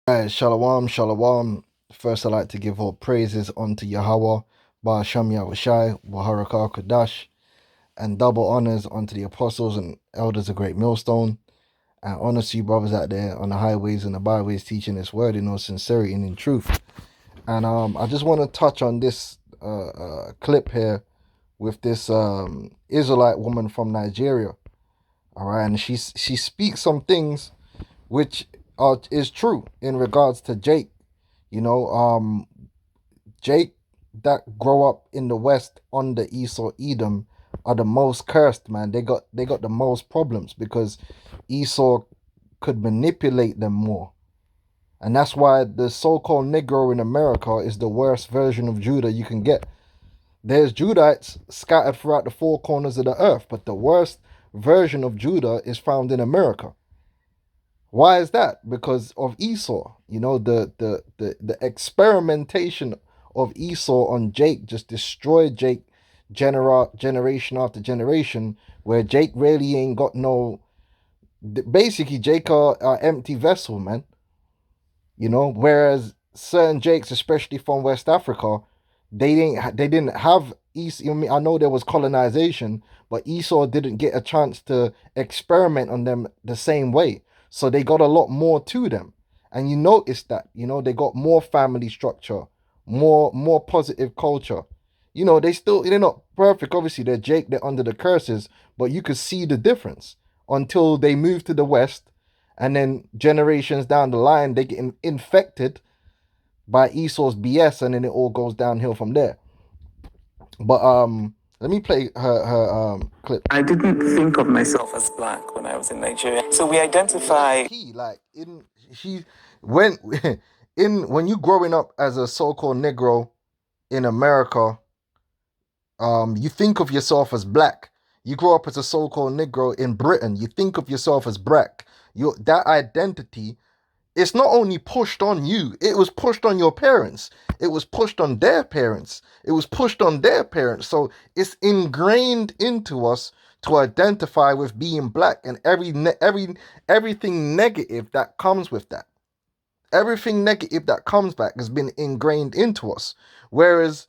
Shalom, shalom. First, I'd like to give all praises unto Yahweh, Ba'asham Yahushai, Waharakah Kodash, and double honors unto the apostles and elders of Great Millstone, and honors to you brothers out there on the highways and the byways teaching this word in all sincerity and in truth. And I just want to touch on this clip here with this Israelite woman from Nigeria. All right, and she speaks some things which is true in regards to Jake. You know, Jake that grow up in the West under Esau Edom are the most cursed, man. They got the most problems because Esau could manipulate them more. And that's why the so-called Negro in America is the worst version of Judah you can get. There's Judites scattered throughout the four corners of the earth, but the worst version of Judah is found in America. Why is that? Because of Esau. You know, the experimentation of Esau on Jake just destroyed Jake generation after generation, where Jake really ain't got no. Basically, Jake are empty vessel, man. You know, whereas certain Jakes, especially from West Africa, they didn't have Esau. I know there was colonization, but Esau didn't get a chance to experiment on them the same way. So they got a lot more to them. And you notice that, they got more family structure, more positive culture. They're not perfect. Obviously, they're under the curses, but you could see the difference until they move to the West, and then generations down the line, they get infected by Esau's BS, and then it all goes downhill from there. But let me play her clip. I didn't think of myself as black when I was in Nigeria. So we identify. Key, like in she when when you growing up as a so-called Negro in America, you think of yourself as black. You grow up as a so-called Negro in Britain, you think of yourself as black. That identity, it's not only pushed on you, it was pushed on your parents. It was pushed on their parents. It was pushed on their parents. So it's ingrained into us to identify with being black, and everything negative that comes with that. Everything negative that comes back has been ingrained into us. Whereas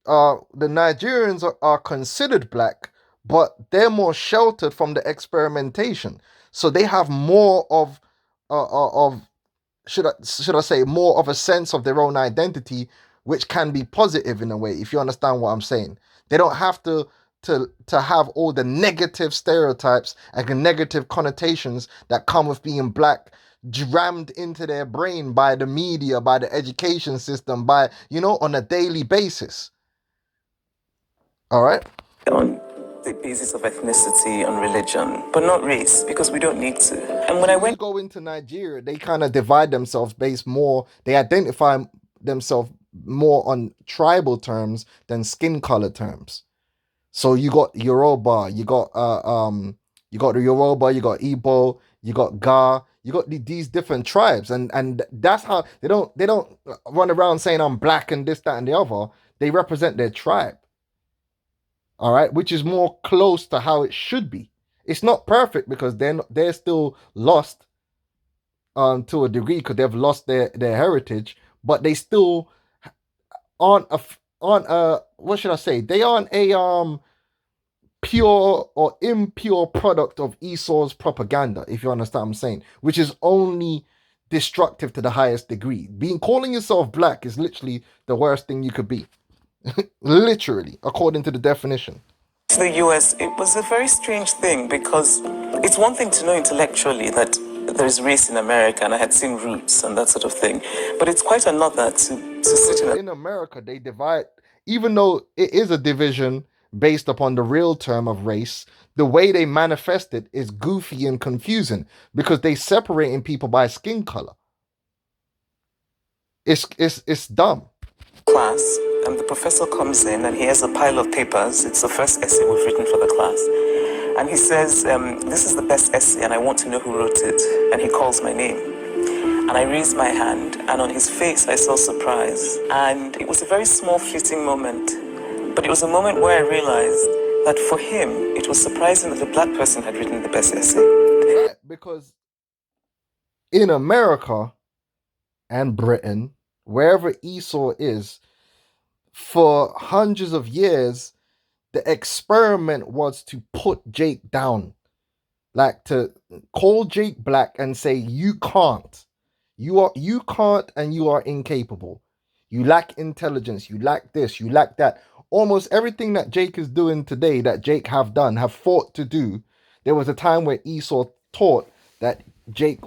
the Nigerians are considered black, but they're more sheltered from the experimentation. So they have more of should I say more of a sense of their own identity, which can be positive in a way, if you understand what I'm saying. They don't have to have all the negative stereotypes and the negative connotations that come with being black jammed into their brain by the media, by the education system, by on a daily basis. All right. On the basis of ethnicity and religion, but not race, because we don't need to. And when I You went go into Nigeria, they kind of divide themselves based more, they identify themselves more on tribal terms than skin color terms. So you got Yoruba, you got the Yoruba, you got Igbo, you got Ga, you got these different tribes, and that's how they don't run around saying I'm black and this, that, and the other. They represent their tribe. All right, which is more close to how it should be. It's not perfect because they're still lost to a degree because they've lost their heritage, but they still aren't a what should I say? They aren't a pure or impure product of Esau's propaganda, if you understand what I'm saying, which is only destructive to the highest degree. Calling yourself black is literally the worst thing you could be. Literally, according to the definition. to the US, it was a very strange thing because it's one thing to know intellectually that there's race in America and I had seen Roots and that sort of thing, but it's quite another to sit in America, they divide, even though it is a division based upon the real term of race, the way they manifest it is goofy and confusing because they separating people by skin color. It's dumb. Class, and the professor comes in and he has a pile of papers. It's the first essay we've written for the class. And he says, this is the best essay and I want to know who wrote it. And he calls my name. And I raised my hand, and on his face I saw surprise. And it was a very small, fleeting moment. But it was a moment where I realized that for him, it was surprising that a black person had written the best essay. Because in America, and Britain, wherever Esau is, for hundreds of years, the experiment was to put Jake down, like to call Jake black and say, you can't. You can't and you are incapable. You lack intelligence, you lack this, you lack that. Almost everything that Jake is doing today, that Jake have fought to do, there was a time where Esau taught that Jake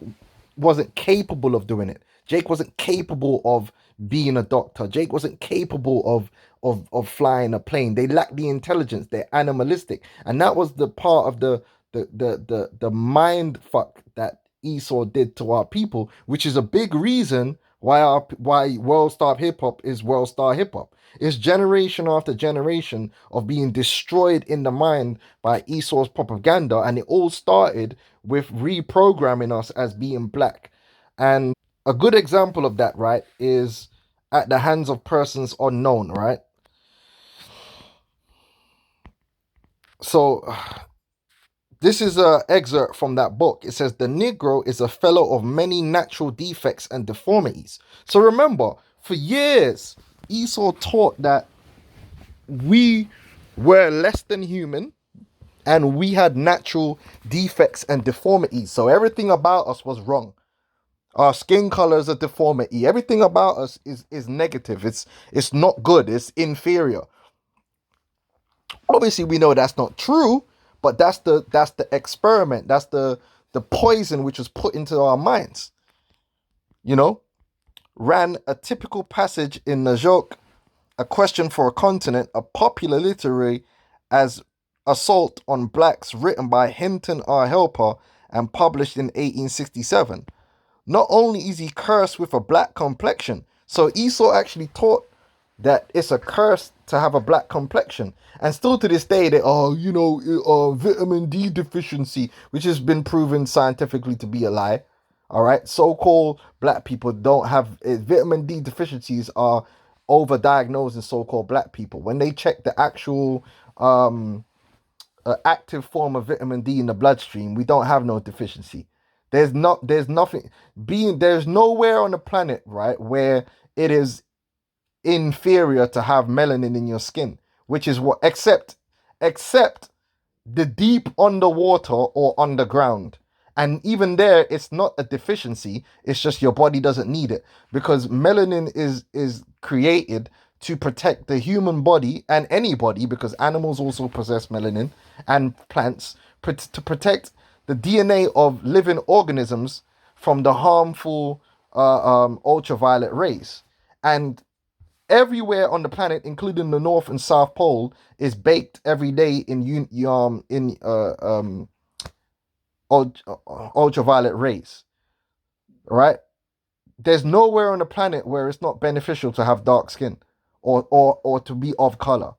wasn't capable of doing it. Jake wasn't capable of being a doctor. Jake wasn't capable of flying a plane. They lack the intelligence. They're animalistic, and that was the part of the mind fuck that Esau did to our people, which is a big reason why world star hip hop is world star hip hop. It's generation after generation of being destroyed in the mind by Esau's propaganda, and it all started with reprogramming us as being black. And a good example of that, right, is at the hands of persons unknown, right? So this is an excerpt from that book. It says the Negro is a fellow of many natural defects and deformities. So remember, for years, Esau taught that we were less than human and we had natural defects and deformities. So everything about us was wrong. Our skin color is a deformity. Everything about us is negative. It's not good. It's inferior. Obviously, we know that's not true, but that's the experiment. That's the poison which was put into our minds. You know, ran a typical passage in Najok, A Question for a Continent, a popular literary as Assault on Blacks, written by Hinton R. Helper and published in 1867. Not only is he cursed with a black complexion, so Esau actually taught that it's a curse to have a black complexion. And still to this day, they vitamin D deficiency, which has been proven scientifically to be a lie. All right, so-called black people don't have vitamin D deficiencies are overdiagnosed in so-called black people. When they check the actual active form of vitamin D in the bloodstream, we don't have no deficiency. There's nothing there's nowhere on the planet, right, where it is inferior to have melanin in your skin, which is what except the deep underwater or underground. And even there, it's not a deficiency. It's just your body doesn't need it because melanin is created to protect the human body and anybody, because animals also possess melanin and plants, to protect the DNA of living organisms from the harmful ultraviolet rays. And everywhere on the planet, including the North and South Pole, is baked every day in ultraviolet rays. Right? There's nowhere on the planet where it's not beneficial to have dark skin or to be of color.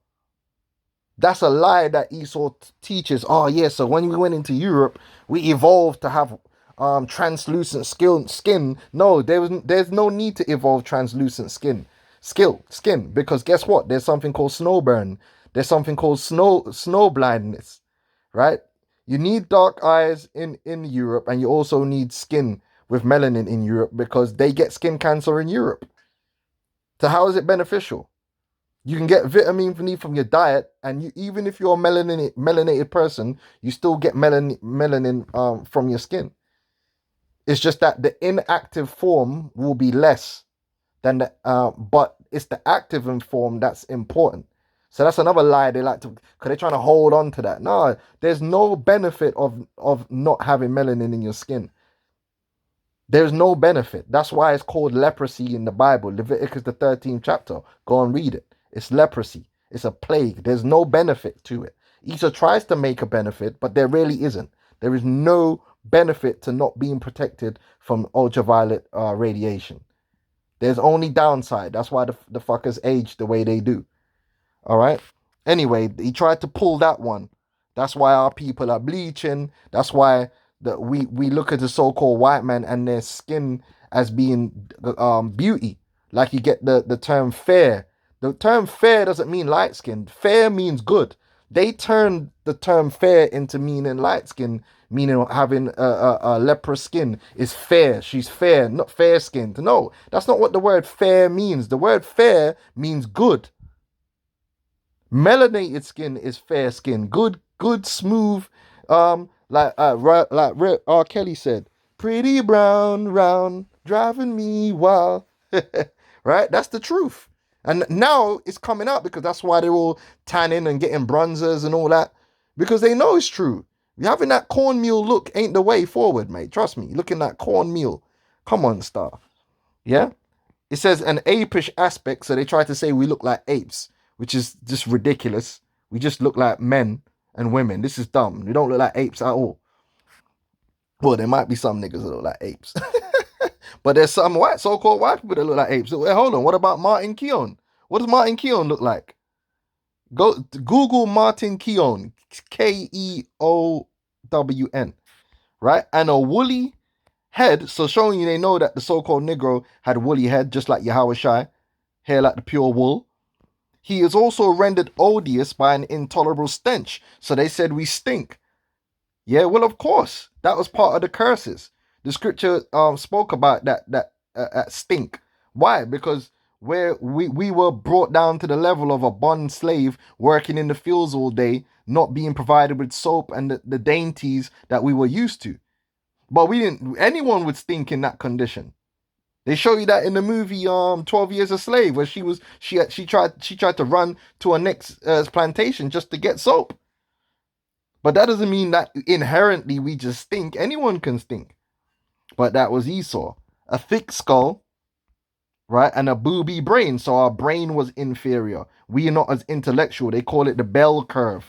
That's a lie that Esau teaches. Oh yeah, so when we went into Europe, we evolved to have translucent skin. No, there's no need to evolve translucent skin, because guess what? There's something called snowburn. There's something called snow blindness, right? You need dark eyes in Europe, and you also need skin with melanin in Europe because they get skin cancer in Europe. So how is it beneficial? You can get vitamin D from your diet, and even if you're a melanated person, you still get melanin from your skin. It's just that the inactive form will be less than but it's the active form that's important. So that's another lie they like to, because they're trying to hold on to that. No, there's no benefit of not having melanin in your skin. There's no benefit. That's why it's called leprosy in the Bible. Leviticus the 13th chapter. Go and read it. It's leprosy. It's a plague. There's no benefit to it. Esau tries to make a benefit, but there really isn't. There is no benefit to not being protected from ultraviolet radiation. There's only downside. That's why the fuckers age the way they do. All right. Anyway, he tried to pull that one. That's why our people are bleaching. That's why we look at the so-called white man and their skin as being beauty. Like you get the term fair. The term fair doesn't mean light skin. Fair means good. They turned the term fair into meaning light skin, meaning having a leprous skin, is fair. She's fair, not fair skinned. No, that's not what the word fair means. The word fair means good. Melanated skin is fair skin. Good, smooth. R. Kelly said, "Pretty brown, round, driving me wild." Right? That's the truth. And now it's coming out because that's why they're all tanning and getting bronzers and all that because they know it's true. Having that cornmeal look ain't the way forward, mate. Trust me. Looking at cornmeal. Come on, star. Yeah. It says an apish aspect, so they try to say we look like apes, which is just ridiculous. We just look like men and women. This is dumb. We don't look like apes at all. Well, there might be some niggas that look like apes, but there's some so-called white people that look like apes. Wait, hold on. What about Martin Keown? What does Martin Keown look like? Go Google Martin Keown, Keown, right? And a woolly head, so showing you they know that the so-called Negro had a woolly head, just like Yahweh Shai, hair like the pure wool. He is also rendered odious by an intolerable stench. So they said we stink. Yeah, well, of course, that was part of the curses. The scripture spoke about that stink. Why? Because where we were brought down to the level of a bond slave working in the fields all day, not being provided with soap and the dainties that we were used to. But we didn't. Anyone would stink in that condition. They show you that in the movie 12 Years a Slave, where she tried to run to her next plantation just to get soap. But that doesn't mean that inherently we just stink. Anyone can stink. But that was Esau. A thick skull, right? And a booby brain. So our brain was inferior. We are not as intellectual. They call it the bell curve.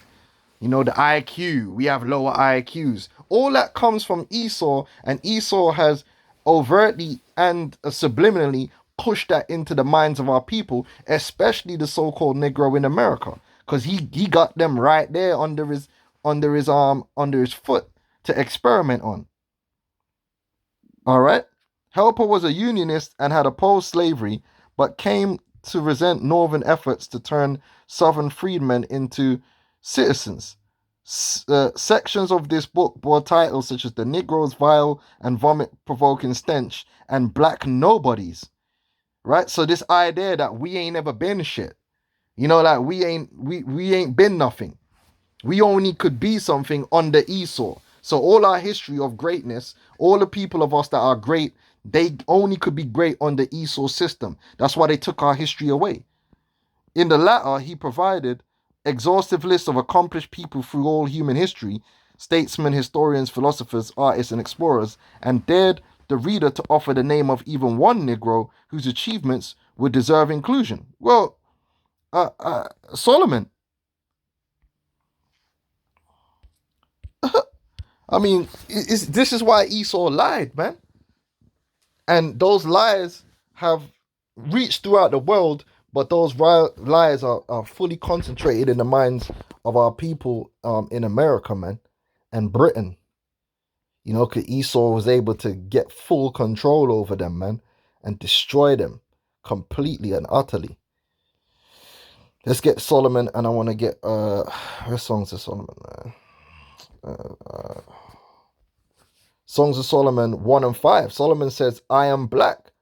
You know, the IQ. We have lower IQs. All that comes from Esau, and Esau has overtly and subliminally pushed that into the minds of our people, especially the so-called Negro in America, because he got them right there under his foot to experiment on. All right. Helper was a Unionist and had opposed slavery, but came to resent Northern efforts to turn Southern freedmen into citizens. Sections of this book bore titles such as The Negro's Vile and Vomit Provoking Stench and Black Nobodies. Right? So this idea that we ain't ever been shit. You know, like we ain't been nothing. We only could be something under Esau. So all our history of greatness, all the people of us that are great, they only could be great under Esau's system. That's why they took our history away. In the latter, he provided exhaustive lists of accomplished people through all human history, statesmen, historians, philosophers, artists, and explorers, and dared the reader to offer the name of even one Negro whose achievements would deserve inclusion. Well, Solomon. I mean, this is why Esau lied, man. And those lies have reached throughout the world, but those lies are fully concentrated in the minds of our people in America, man, and Britain. You know, because Esau was able to get full control over them, man, and destroy them completely and utterly. Let's get Solomon, and I want to get where's Songs of Solomon, man? Songs of Solomon 1 and 5. Solomon says, I am black,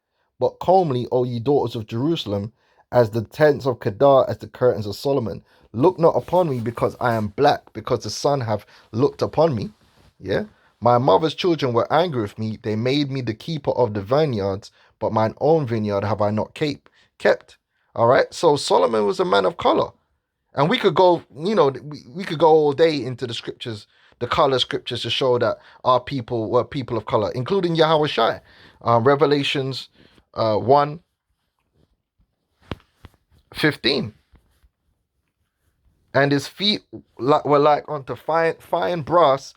but comely, O ye daughters of Jerusalem, as the tents of Kedar, as the curtains of Solomon. Look not upon me because I am black, because the sun have looked upon me. Yeah. My mother's children were angry with me. They made me the keeper of the vineyards, but mine own vineyard have I not kept. All right. So Solomon was a man of color. And we could go, you know, we could go all day into the scriptures, the color scriptures to show that our people were people of color, including Yahweh Shai. Revelations 1:15. And his feet were like unto fine brass,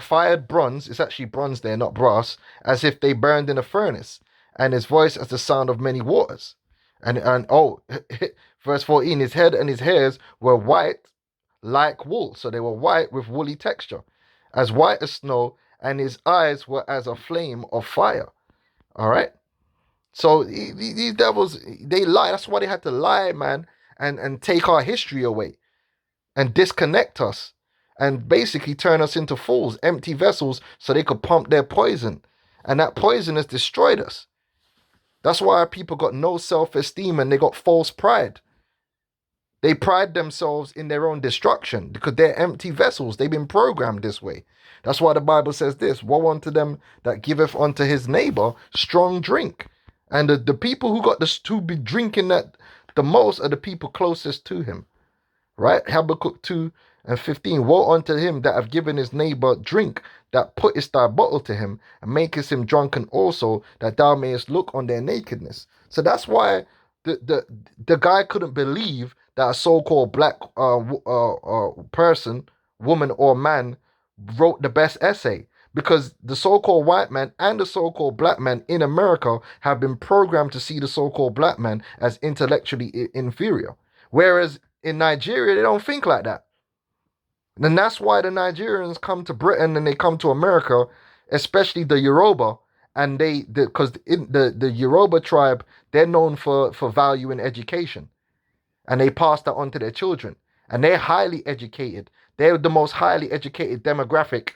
fired bronze. It's actually bronze there, not brass, as if they burned in a furnace. And his voice as the sound of many waters. And verse 14, his head and his hairs were white like wool. So they were white with woolly texture, as white as snow, and his eyes were as a flame of fire. All right. So these devils, they lie. That's why they had to lie, man, and take our history away and disconnect us and basically turn us into fools, empty vessels, so they could pump their poison. And that poison has destroyed us. That's why our people got no self-esteem and they got false pride. They pride themselves in their own destruction because they're empty vessels. They've been programmed this way. That's why the Bible says this: woe unto them that giveth unto his neighbor strong drink. And the people who got this to be drinking that the most are the people closest to him. Right? Habakkuk 2:15. Woe unto him that have given his neighbor drink, that puttest thy bottle to him, and makest him drunken also, that thou mayest look on their nakedness. So that's why the guy couldn't believe that a so-called black person, woman or man, wrote the best essay. Because the so-called white man and the so-called black man in America have been programmed to see the so-called black man as intellectually inferior. Whereas in Nigeria, they don't think like that. And that's why the Nigerians come to Britain and they come to America, especially the Yoruba, and because the Yoruba tribe, they're known for value in education, and they pass that on to their children, and they're highly educated. They're the most highly educated demographic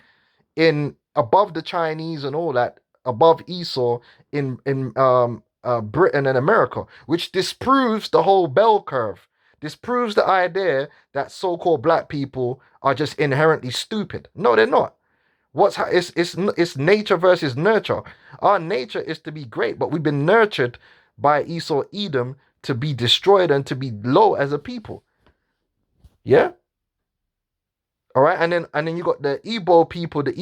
in above the Chinese and all that, above Esau in Britain and America, which disproves the whole bell curve. Disproves the idea that so-called black people are just inherently stupid. No, they're not. It's nature versus nurture. Our nature is to be great, but we've been nurtured by Esau Edom to be destroyed and to be low as a people. Yeah. All right, and then you got the Igbo people, the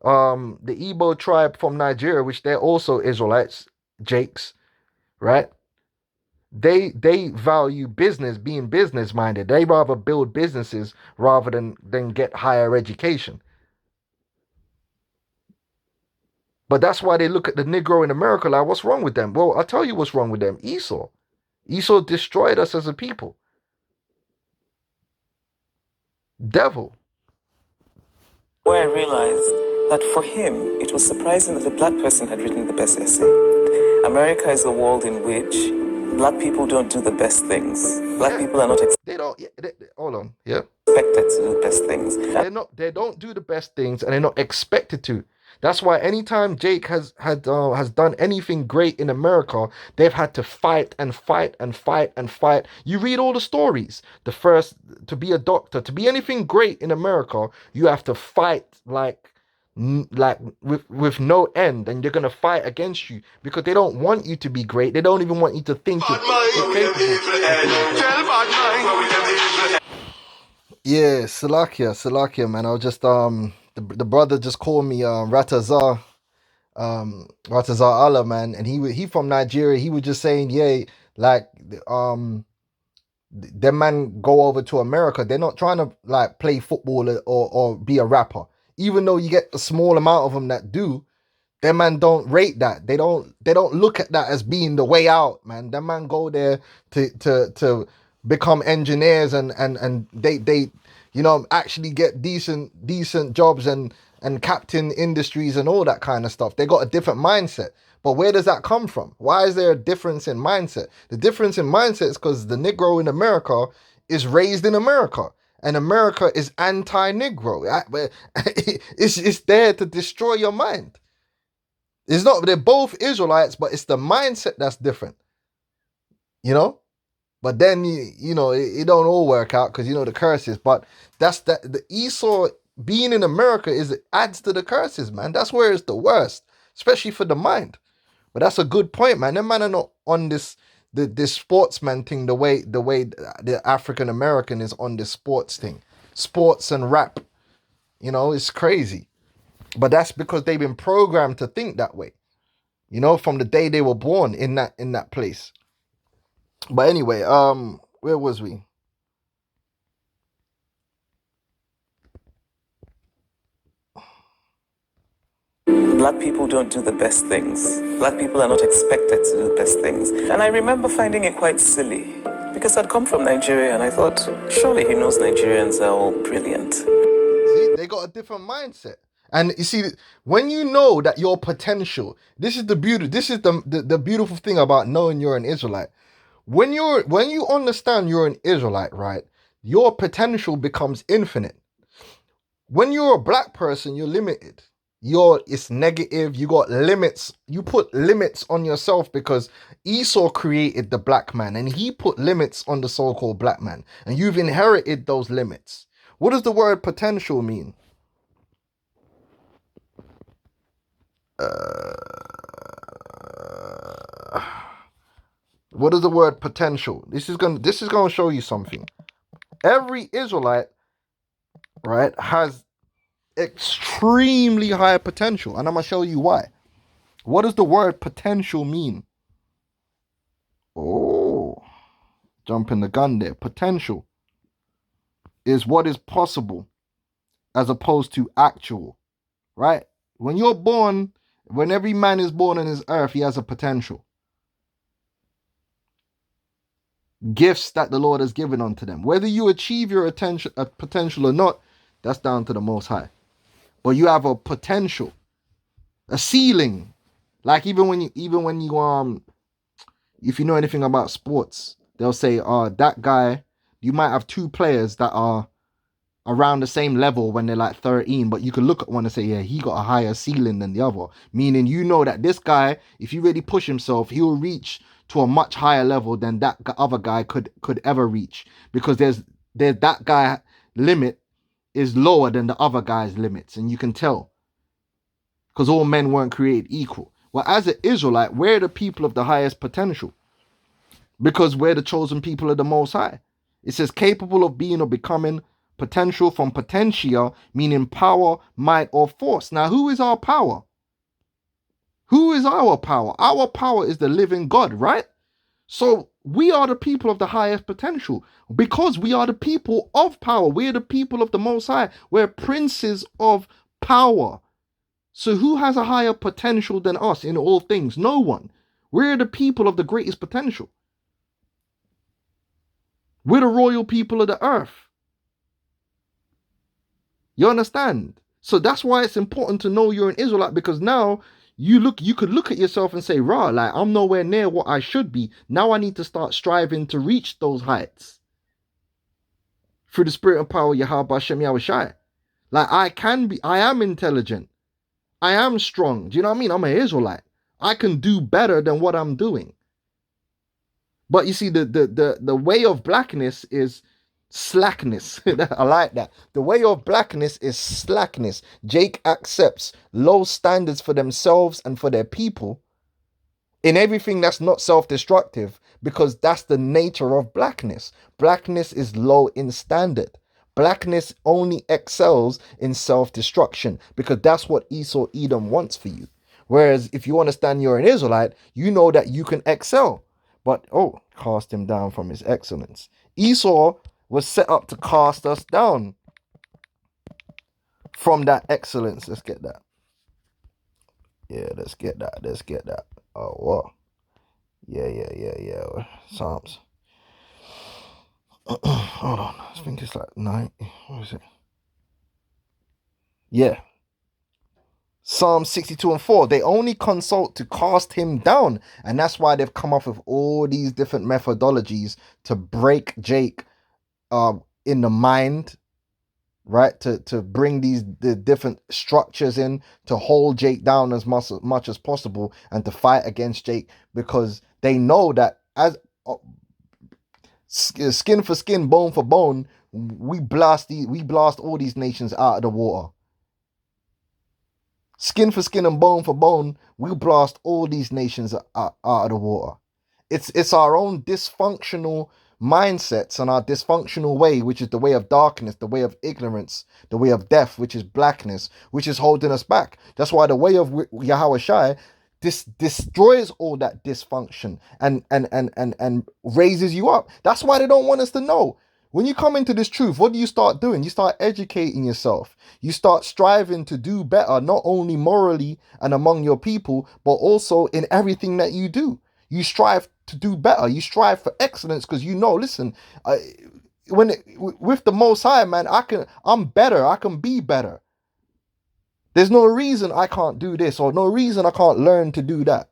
Igbo tribe from Nigeria, which they're also Israelites, Jakes, right? They value business, being business minded. They rather build businesses rather than get higher education. But that's why they look at the Negro in America like, what's wrong with them? Well, I'll tell you what's wrong with them. Esau. Esau destroyed us as a people. Devil. Where I realized that for him, it was surprising that a black person had written the best essay. America is a world in which black people don't do the best things. Black people are not hold on. Yeah. expected to do the best things. They don't do the best things, and they're not expected to. That's why anytime Jake has done anything great in America, they've had to fight and fight and fight and fight. You read all the stories. The first to be a doctor, to be anything great in America, you have to fight like with no end, and they're gonna fight against you because they don't want you to be great. They don't even want you to think you're capable. Yeah, Salakia, man. I was just the brother just called me Ratazar Allah, man, and he from Nigeria. He was just saying, yeah, like them man go over to America. They're not trying to like play football or be a rapper, even though you get a small amount of them that do. Them man don't rate that. They don't look at that as being the way out, man. Them man go there to become engineers and they actually get decent jobs and captain industries and all that kind of stuff. They got a different mindset. But where does that come from? Why is there a difference in mindset? The difference in mindset is because the Negro in America is raised in America. And America is anti-Negro. It's there to destroy your mind. It's not, they're both Israelites, but it's the mindset that's different. You know? But then, it don't all work out because, the curses. But the Esau being in America adds to the curses, man. That's where it's the worst, especially for the mind. But that's a good point, man. Them man are not on this sportsman thing the way the African American is on this sports thing. Sports and rap. It's crazy. But that's because they've been programmed to think that way. From the day they were born in that place. But anyway, where was we? Black people don't do the best things. Black people are not expected to do the best things. And I remember finding it quite silly because I'd come from Nigeria and I thought, surely he knows Nigerians are all brilliant. See, they got a different mindset. And you see, when you know that your potential, this is the beauty, this is the beautiful thing about knowing you're an Israelite. When you understand you're an Israelite, right, your potential becomes infinite. When you're a black person, you're limited. It's negative. You got limits. You put limits on yourself because Esau created the black man and he put limits on the so-called black man. And you've inherited those limits. What does the word potential mean? What is the word potential? This is gonna show you something. Every Israelite, right, has extremely high potential, and I'm gonna show you why. What does the word potential mean? Oh, jumping the gun there. Potential is what is possible as opposed to actual, right? When you're born, when every man is born on this earth, he has a potential. Gifts that the Lord has given unto them. Whether you achieve your potential or not, that's down to the Most High. But you have a potential, a ceiling. Like even when you if you know anything about sports, they'll say, that guy, you might have two players that are around the same level when they're like 13, but you can look at one and say, yeah, he got a higher ceiling than the other. Meaning, you know that this guy, if he really push himself, he'll reach to a much higher level than that other guy could ever reach, because there's that guy limit is lower than the other guy's limits, and you can tell because all men weren't created equal. Well, as an Israelite, we're the people of the highest potential because we're the chosen people of the Most High. It says capable of being or becoming, potential from potentia, meaning power, might, or force. Now, who is our power? Who is our power? Our power is the living God, right? So we are the people of the highest potential because we are the people of power. We're the people of the Most High. We're princes of power. So who has a higher potential than us in all things? No one. We're the people of the greatest potential. We're the royal people of the earth. You understand? So that's why it's important to know you're an Israelite, because now you could look at yourself and say, rah, like I'm nowhere near what I should be. Now I need to start striving to reach those heights through the spirit and power of Yahweh Hashem Yahushai. Like I am intelligent. I am strong. Do you know what I mean? I'm an Israelite. I can do better than what I'm doing. But you see, the way of blackness is slackness. I like that. The way of blackness is slackness. Jake accepts low standards for themselves and for their people in everything that's not self-destructive, because that's the nature of blackness. Blackness is low in standard. Blackness only excels in self-destruction because that's what Esau Edom wants for you. Whereas if you understand you're an Israelite, you know that you can excel. But, cast him down from his excellence. Esau was set up to cast us down from that excellence. Let's get that. Yeah, let's get that. Let's get that. Oh, wow. Yeah. Psalms. Hold on. I think it's like 9. What is it? Yeah. Psalm 62 and 4. They only consult to cast him down. And that's why they've come up with all these different methodologies to break Jake in the mind, right? To bring the different structures in to hold Jake down as much as possible and to fight against Jake, because they know that as skin for skin, bone for bone, we blast all these nations out of the water. Skin for skin and bone for bone, we blast all these nations out of the water. It's our own dysfunctional mindsets and our dysfunctional way, which is the way of darkness, the way of ignorance, the way of death, which is blackness, which is holding us back. That's why the way of Yahweh Shai destroys all that dysfunction and raises you up. That's why they don't want us to know. When you come into this truth, what do you start doing? You start educating yourself. You start striving to do better, not only morally and among your people, but also in everything that you do. You strive to do better. You strive for excellence because you know, listen, with the Most High, man, I'm better. I can be better. There's no reason I can't do this, or no reason I can't learn to do that.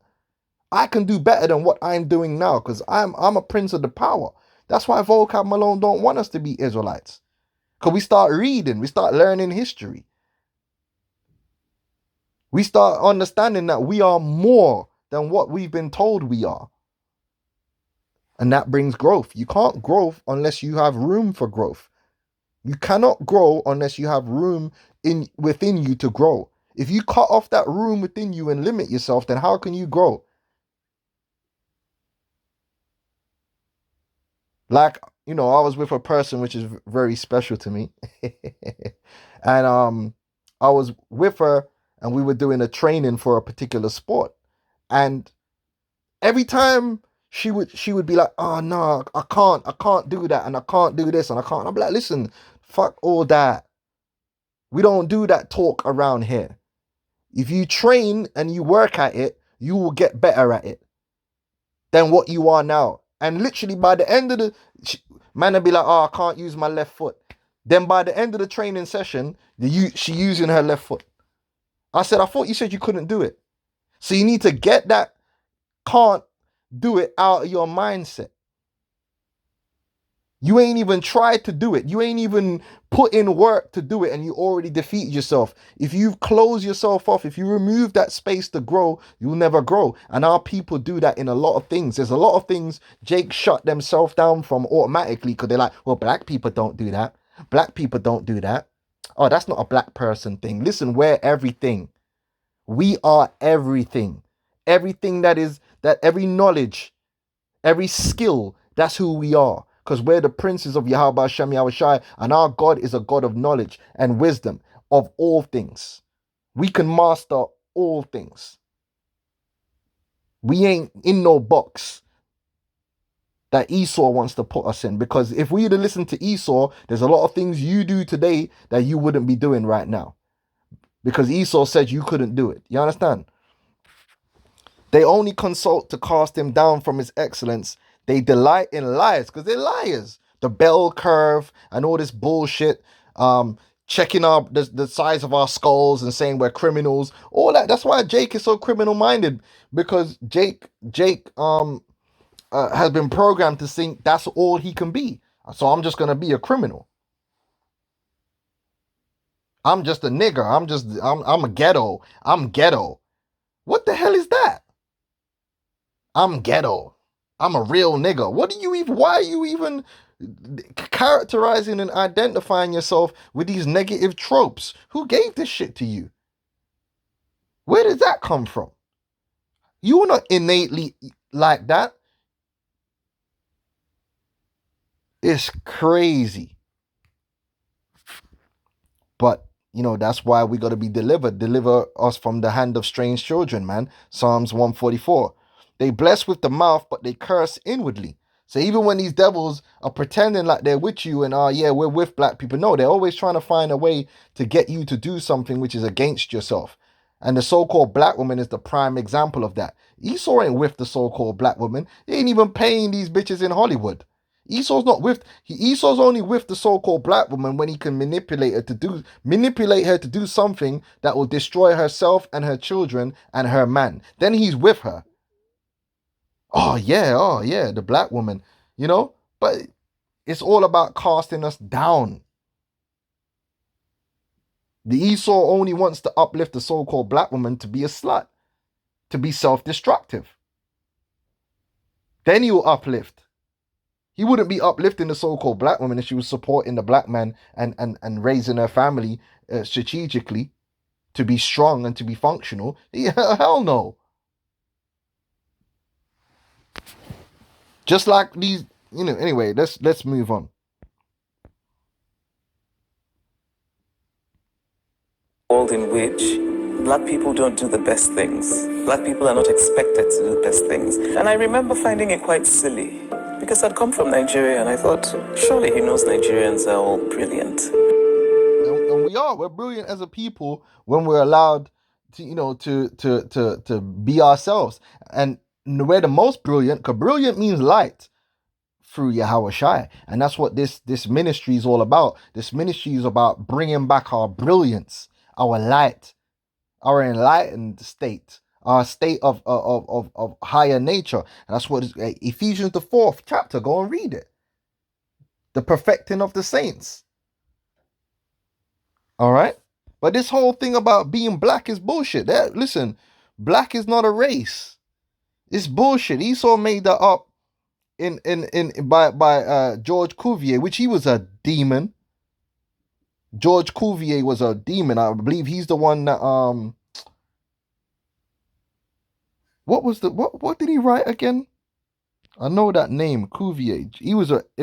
I can do better than what I'm doing now because I'm a prince of the power. That's why Vocab Malone don't want us to be Israelites. Because we start reading, we start learning history. We start understanding that we are more than what we've been told we are. And that brings growth. You can't grow unless you have room for growth. You cannot grow unless you have room within you to grow. If you cut off that room within you and limit yourself, then how can you grow? Like, I was with a person which is very special to me. And I was with her and we were doing a training for a particular sport. And every time she would be like, "Oh no, I can't do that, and I can't do this, and I can't." I'm like, "Listen, fuck all that. We don't do that talk around here. If you train and you work at it, you will get better at it than what you are now." And literally by the end of the man would be like, "Oh, I can't use my left foot." Then by the end of the training session, she using her left foot. I said, "I thought you said you couldn't do it." So you need to get that can't do it out of your mindset. You ain't even tried to do it. You ain't even put in work to do it, and you already defeated yourself. If you close yourself off, if you remove that space to grow, you'll never grow. And our people do that in a lot of things. There's a lot of things Jake shut themselves down from automatically because they're like, "Well, black people don't do that. Black people don't do that. Oh, that's not a black person thing." Listen, we're everything. We are everything. Everything that every knowledge, every skill, that's who we are. Because we're the princes of Yahweh Hashem Yahweh Shai, and our God is a God of knowledge and wisdom of all things. We can master all things. We ain't in no box that Esau wants to put us in. Because if we to listen to Esau, there's a lot of things you do today that you wouldn't be doing right now. Because Esau said you couldn't do it. You understand? They only consult to cast him down from his excellence. They delight in liars because they're liars. The bell curve and all this bullshit. Checking the size of our skulls and saying we're criminals. All that. That's why Jake is so criminal minded, because Jake has been programmed to think that's all he can be. So I'm just gonna be a criminal. I'm just a nigger. I'm a ghetto. I'm ghetto. What the hell is that? I'm ghetto. I'm a real nigga. Why are you even characterizing and identifying yourself with these negative tropes? Who gave this shit to you? Where did that come from? You were not innately like that. It's crazy. But that's why we got to be delivered. Deliver us from the hand of strange children, man. Psalms 144. They bless with the mouth, but they curse inwardly. So even when these devils are pretending like they're with you and yeah, we're with black people, no, they're always trying to find a way to get you to do something which is against yourself. And the so-called black woman is the prime example of that. Esau ain't with the so-called black woman. He ain't even paying these bitches in Hollywood. Esau's only with the so-called black woman when he can manipulate her to do something that will destroy herself and her children and her man. Then he's with her. Oh yeah, the black woman, But it's all about casting us down. The Esau only wants to uplift the so-called black woman to be a slut, to be self-destructive. Then he will uplift. He wouldn't be uplifting the so-called black woman if she was supporting the black man and raising her family strategically to be strong and to be functional. Hell no. Just like these, anyway, let's move on. World in which black people don't do the best things. Black people are not expected to do the best things. And I remember finding it quite silly because I'd come from Nigeria and I thought, surely he knows Nigerians are all brilliant. And we're brilliant as a people when we're allowed to be ourselves. And we're the most brilliant, because brilliant means light, through Yahweh Shai. And that's what this ministry is all about. This ministry is about bringing back our brilliance, our light, our enlightened state, our state of higher nature. And that's what Ephesians the 4th chapter, go and read it. The perfecting of the saints. All right. But this whole thing about being black is bullshit. Listen, black is not a race. It's bullshit. Esau made that up in by George Cuvier, which he was a demon. George Cuvier was a demon. I believe he's the one that what did he write again? I know that name, Cuvier. It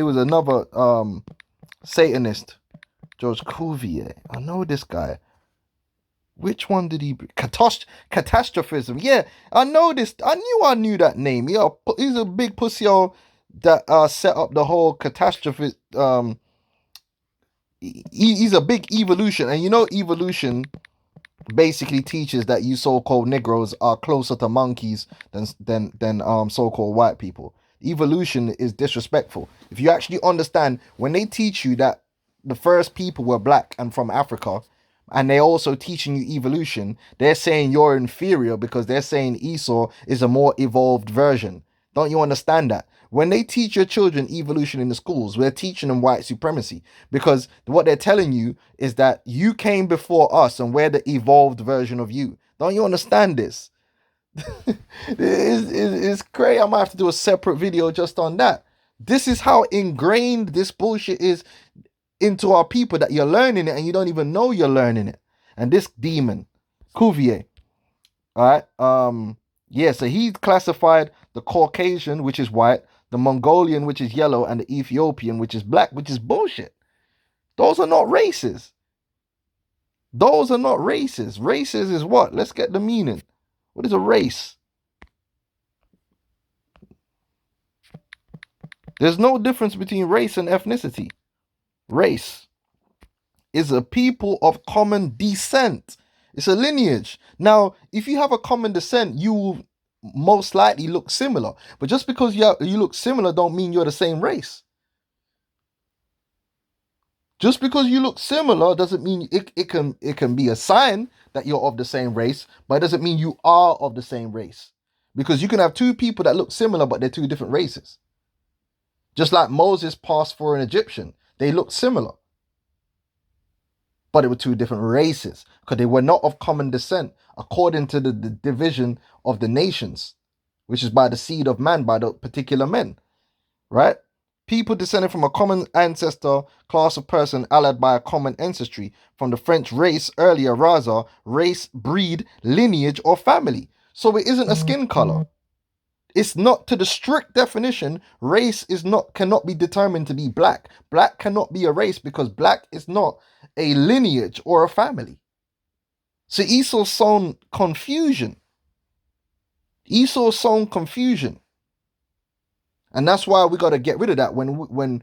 was another Satanist. George Cuvier. I know this guy. Which one did he? Catastrophism. Yeah, I know this. I knew that name. Yeah, he's a big pussy that set up the whole catastrophe. He's a big evolution, and you know evolution basically teaches that you so-called Negroes are closer to monkeys than so-called white people. Evolution is disrespectful. If you actually understand when they teach you that the first people were black and from Africa, and they're also teaching you evolution, they're saying you're inferior because they're saying Esau is a more evolved version. Don't you understand that? When they teach your children evolution in the schools, we're teaching them white supremacy because what they're telling you is that you came before us and we're the evolved version of you. Don't you understand this? It's crazy. I might have to do a separate video just on that. This is how ingrained this bullshit is into our people that you're learning it and you don't even know you're learning it. And this demon, Cuvier, all right, yeah, so he classified the Caucasian, which is white, the Mongolian, which is yellow, and the Ethiopian, which is black, which is bullshit. Those are not races. Those are not races. Races is what? Let's get the meaning. What is a race? There's no difference between race and ethnicity. Race is a people of common descent. It's a lineage. Now, if you have a common descent, you will most likely look similar. But just because you look similar don't mean you're the same race. Just because you look similar doesn't mean it can be a sign that you're of the same race, but it doesn't mean you are of the same race. Because you can have two people that look similar, but they're two different races. Just like Moses passed for an Egyptian. They looked similar, but they were two different races because they were not of common descent according to the division of the nations, which is by the seed of man, by the particular men, right? People descended from a common ancestor, class of person allied by a common ancestry from the French race, earlier raza, race, breed, lineage, or family. So it isn't a skin color. It's not to the strict definition. Race cannot be determined to be black. Black cannot be a race because black is not a lineage or a family. So Esau's sown confusion. Esau's sown confusion. And that's why we got to get rid of that when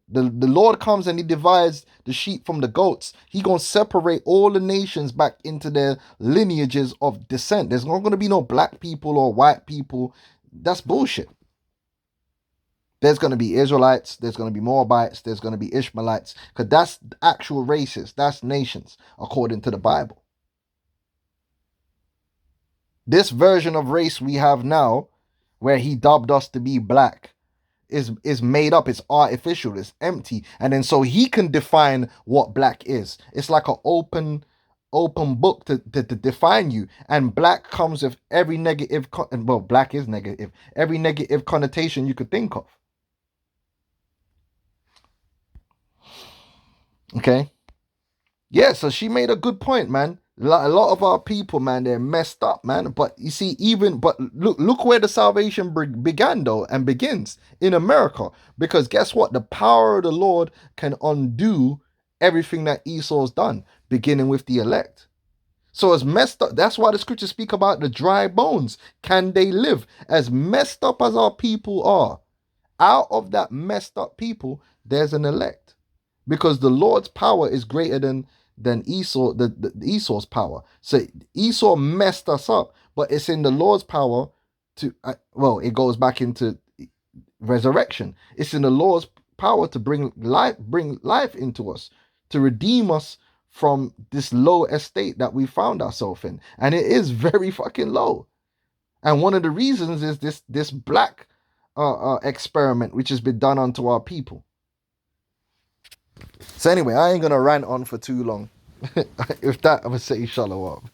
the Lord comes and he divides the sheep from the goats. He going to separate all the nations back into their lineages of descent. There's not going to be no black people or white people. That's bullshit. There's going to be Israelites. There's going to be Moabites. There's going to be Ishmaelites. Because that's actual races. That's nations according to the Bible. This version of race we have now, where he dubbed us to be black, is made up. It's artificial. It's empty. And then so he can define what black is. It's like an open book to define you. And black comes with every negative. Well, black is negative. Every negative connotation you could think of. Okay. Yeah. So she made a good point, man. A lot of our people, man, they're messed up, man. But you see, but look where the salvation began, though, and begins in America. Because guess what? The power of the Lord can undo everything that Esau's done, beginning with the elect. So as messed up, that's why the scriptures speak about the dry bones. Can they live? As messed up as our people are, out of that messed up people, there's an elect. Because the Lord's power is greater than Esau, the Esau's power. So Esau messed us up, but it's in the Lord's power to it goes back into resurrection. It's in the Lord's power to bring life into us, to redeem us from this low estate that we found ourselves in. And it is very fucking low. And one of the reasons is this black experiment which has been done unto our people. So anyway, I ain't gonna rant on for too long. With that, I'm gonna say shalom.